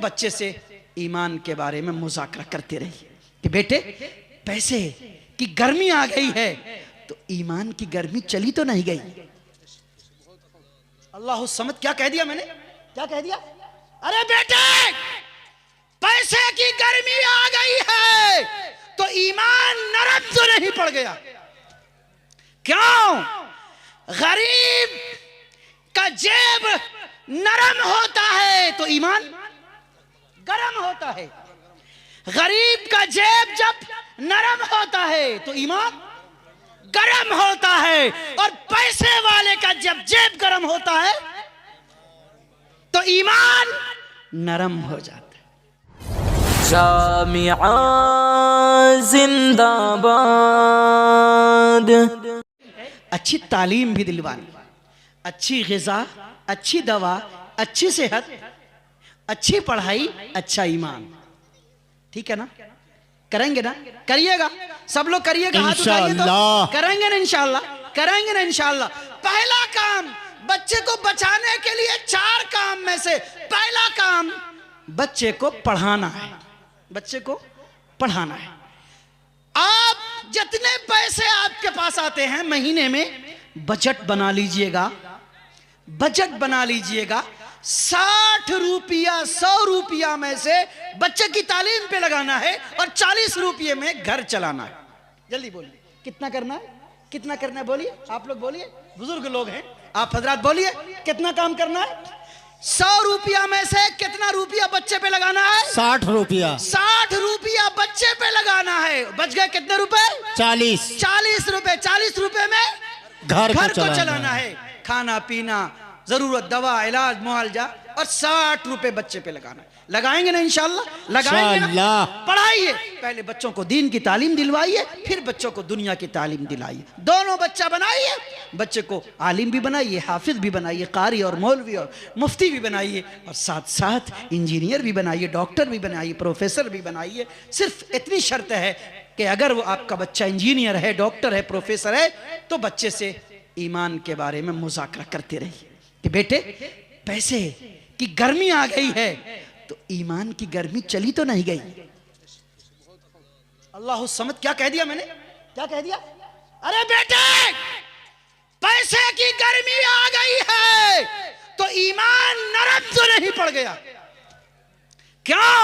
बच्चे से ईमान के बारे में मुज़ाकरा करते रहिए कि बेटे पैसे की गर्मी आ गई है तो ईमान की गर्मी चली तो नहीं गई। अल्लाह समद, क्या कह दिया मैंने, क्या कह दिया? अरे बेटे पैसे की गर्मी आ गई है तो ईमान नरम तो नहीं पड़ गया। क्यों? गरीब का जेब नरम होता है तो ईमान गरम होता है। गरीब का जेब जब नरम होता है तो ईमान गरम होता है, और पैसे वाले का जब जेब गरम होता है तो ईमान नरम हो जाता है। जामिया जिंदाबाद। अच्छी तालीम भी दिलवानी, अच्छी ग़िज़ा, अच्छी दवा, अच्छी सेहत, अच्छी पढ़ाई, अच्छा ईमान। ठीक है ना? करेंगे ना? करिएगा सब लोग, करिएगा, हाथ उठाइए तो करेंगे ना इंशाअल्लाह, करेंगे ना इंशाअल्लाह। पहला काम बच्चे को बचाने के लिए 4 काम में से पहला काम बच्चे को पढ़ाना है। बच्चे को पढ़ाना है। आप जितने पैसे आपके पास आते हैं महीने में बजट बना लीजिएगा, बजट बना लीजिएगा। 60 रुपया 100 रुपया में से बच्चे की तालीम पे लगाना है और 40 रुपये में घर चलाना है। जल्दी बोलिए कितना करना है, कितना करना है? बोलिए, आप लोग बोलिए, बुजुर्ग लोग हैं आप हजरात, बोलिए कितना काम करना है? 100 रुपया में से कितना रुपया बच्चे पे लगाना है? 60 रुपया। 60 रुपया बच्चे पे लगाना है। बच गए कितने रुपए? 40। 40 रुपए। 40 रुपए में घर को चलाना है, खाना पीना, जरूरत, दवा, इलाज, मुआवजा, और 60 रुपए बच्चे पे लगाना है। लगाएंगे ना इंशाअल्लाह? लगाएंगे ना? पढ़ाइए, पहले बच्चों को दीन की तालीम दिलवाइए, फिर बच्चों को दुनिया की तालीम दिलाइए। दोनों बच्चा बनाइए, बच्चे को आलिम भी बनाइए, हाफिज भी बनाइए, कारी और मौलवी और मुफ्ती भी बनाइए, और साथ साथ इंजीनियर भी बनाइए, डॉक्टर भी बनाइए, प्रोफेसर भी बनाइए। सिर्फ इतनी शर्त है कि अगर वो आपका बच्चा इंजीनियर है, डॉक्टर है, प्रोफेसर है, तो बच्चे से ईमान के बारे में मुज़ाकरा करते रहिए कि बेटे पैसे की गर्मी आ गई है तो ईमान की गर्मी चली तो नहीं गई। अल्लाह समद, क्या कह दिया मैंने, क्या कह दिया? अरे बेटे पैसे की गर्मी आ गई है तो ईमान नरम तो नहीं पड़ गया। क्यों?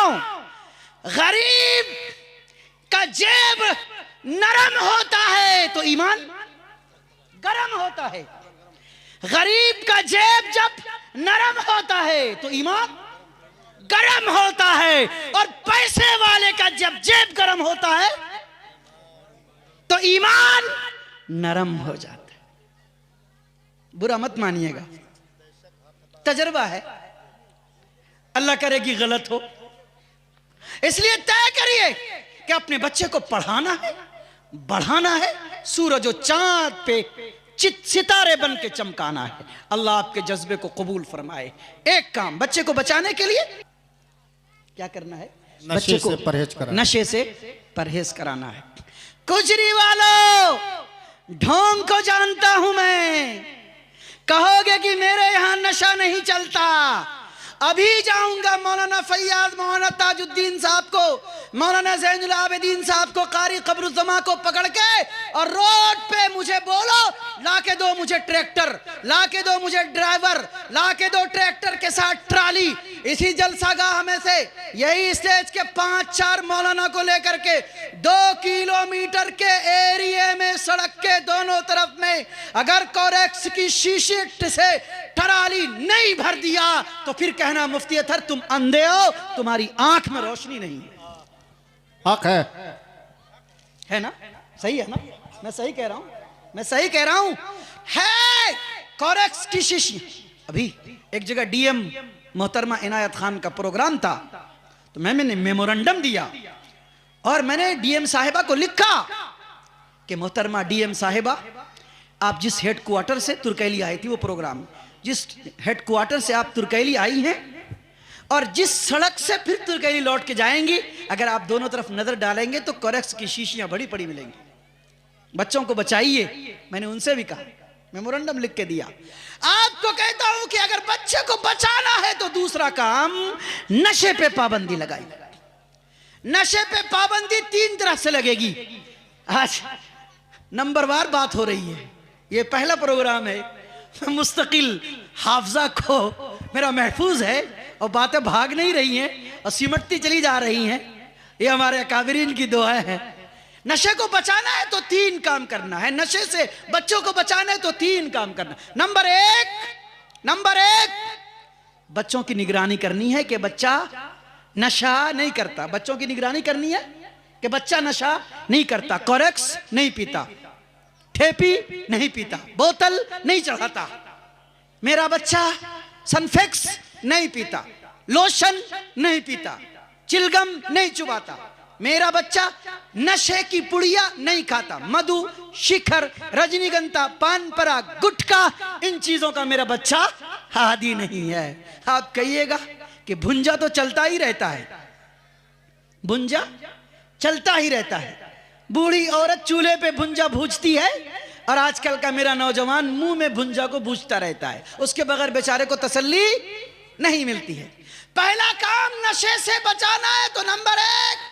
गरीब का जेब नरम होता है तो ईमान गरम होता है। गरीब का जेब जब नरम होता है तो ईमान गरम होता है, और पैसे वाले का जब जेब गरम होता है तो ईमान नरम हो जाता है। बुरा मत मानिएगा, तजर्बा है, अल्लाह करेगी गलत हो, इसलिए तय करिए कि अपने बच्चे को पढ़ाना है, बढ़ाना है, सूरज और चांद पे सितारे बन के चमकाना है। अल्लाह आपके जज्बे को कबूल फरमाए। एक काम बच्चे को बचाने के लिए क्या करना है? बच्चे को नशे से परहेज कराना है। कुजरी वालों, ढोंग को जानता हूं मैं, कहोगे कि मेरे यहां नशा नहीं चलता। अभी जाऊंगा मौलाना फैयाज, मौलाना ताजुद्दीन साहब को, मौलाना ज़ैनुल आबिदीन साहब को, कारी कब्रुज़्ज़मा को पकड़ के, और रोड पे मुझे बोलो लाके दो मुझे ट्रैक्टर, लाके दो मुझे ड्राइवर, लाके दो ट्रैक्टर के साथ ट्राली। इसी जलसागाह में से यही स्टेज के 5-4 मौलाना को लेकर के 2 किलोमीटर के एरिया में सड़क के दोनों तरफ में अगर कोरेक्स की शीशे से ट्राली नहीं भर दिया तो फिर कहना मुफ्ती अतहर तुम अंधे हो, तुम्हारी आंख में रोशनी नहीं है। हक है ना? सही है ना? मैं सही कह रहा हूं, मैं सही कह रहा हूं। है कोरेक्स की शीशी। अभी एक जगह डीएम मोहतरमा इनायत खान का प्रोग्राम था, तो मैंने मेमोरेंडम दिया और मैंने डीएम साहिबा को लिखा कि मोहतरमा डीएम साहिबा, आप जिस हेडक्वार्टर से तुर्कैली आई थी, वो प्रोग्राम जिस हेडक्वार्टर से आप तुर्कैली आई हैं और जिस सड़क से फिर तुर्कैली लौट के जाएंगी, अगर आप दोनों तरफ नजर डालेंगे तो कोरेक्स की शीशियां बड़ी पड़ी मिलेंगी। बच्चों को बचाइए। मैंने उनसे भी कहा मेमोरेंडम लिख के दिया। आपको कहता हूं कि अगर बच्चे को बचाना है तो दूसरा काम, नशे पे पाबंदी लगाई। नशे पे पाबंदी 3 तरह से लगेगी। आज नंबरवार बात हो रही है, ये पहला प्रोग्राम है, मुस्तकिल हाफजा को मेरा महफूज है और बातें भाग नहीं रही हैं और सिमटती चली जा रही हैं। ये हमारे अकाबरीन की दुआ है। नशे को बचाना है तो 3 काम करना है। नशे से बच्चों को बचाना है तो 3 काम करना। नंबर एक, बच्चों की निगरानी करनी है कि बच्चा नशा नहीं करता। बच्चों की निगरानी करनी है कि बच्चा नशा नहीं करता, कोरेक्स नहीं पीता, ठेपी नहीं पीता, बोतल नहीं चढ़ाता, मेरा बच्चा सनफेक्स नहीं पीता, लोशन नहीं पीता, चिलगम नहीं चुबाता, मेरा बच्चा नशे की पुड़िया नहीं खाता, मधु, शिखर, रजनीगंधा, पान पराग, गुटखा, इन चीजों का मेरा बच्चा आदी नहीं है। आप कहिएगा कि भुंजा तो चलता ही रहता है, भुंजा चलता ही रहता है। बूढ़ी औरत चूल्हे पे भुंजा भूजती है और आजकल का मेरा नौजवान मुंह में भुंजा को भूजता रहता है, उसके बगैर बेचारे को तसल्ली नहीं मिलती है। पहला काम नशे से बचाना है तो नंबर 1